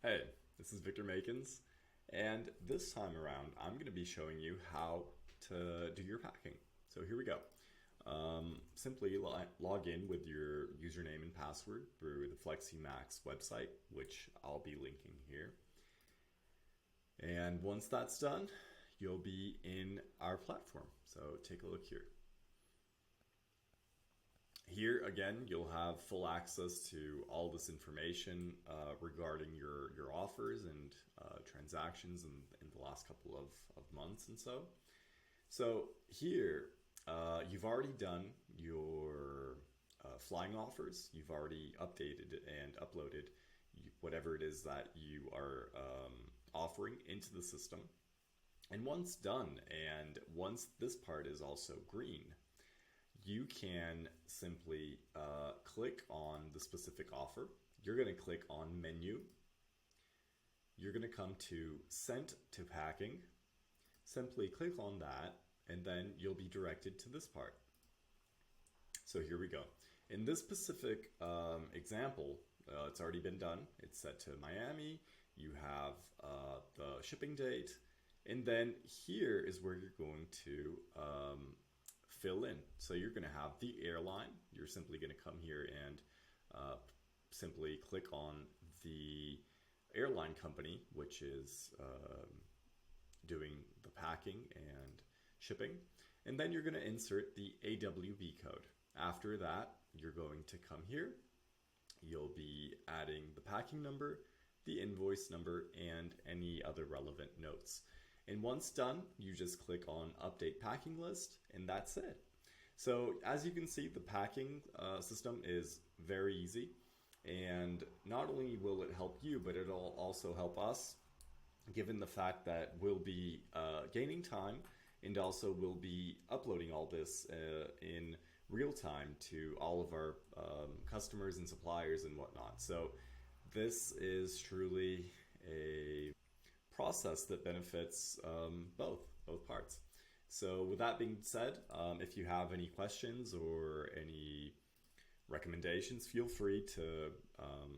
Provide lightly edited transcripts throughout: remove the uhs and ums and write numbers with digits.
Hey, this is Victor Makins, and this time around I'm going to be showing you how to do your packing. So here we go. Simply log in with your username and password through the FlexiMax website, which I'll be linking here. And once that's done, you'll be in our platform. So take a look here. Here again, you'll have full access to all this information regarding your offers and transactions in the last couple of months and so. So here, you've already done your flying offers. You've already updated and uploaded whatever it is that you are offering into the system. And once done, and once this part is also green, you can simply click on the specific offer. You're going to click on menu. You're going to come to sent to packing. Simply click on that, and then you'll be directed to this part. So here we go. In this specific example, it's already been done. It's set to Miami. You have the shipping date. And then here is where you're going to fill in. So you're going to have the airline. You're simply going to come here and simply click on the airline company, which is doing the packing and shipping. And then you're going to insert the AWB code. After that, you're going to come here. You'll be adding the packing number, the invoice number, and any other relevant notes. And once done, you just click on Update Packing List, and that's it. So as you can see, the packing system is very easy. And not only will it help you, but it'll also help us, given the fact that we'll be gaining time and also we'll be uploading all this in real time to all of our customers and suppliers and whatnot. So this is truly a process that benefits both parts. So with that being said, if you have any questions or any recommendations, feel free to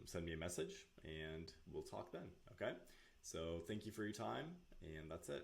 send me a message and we'll talk then. Okay, so thank you for your time, and that's it.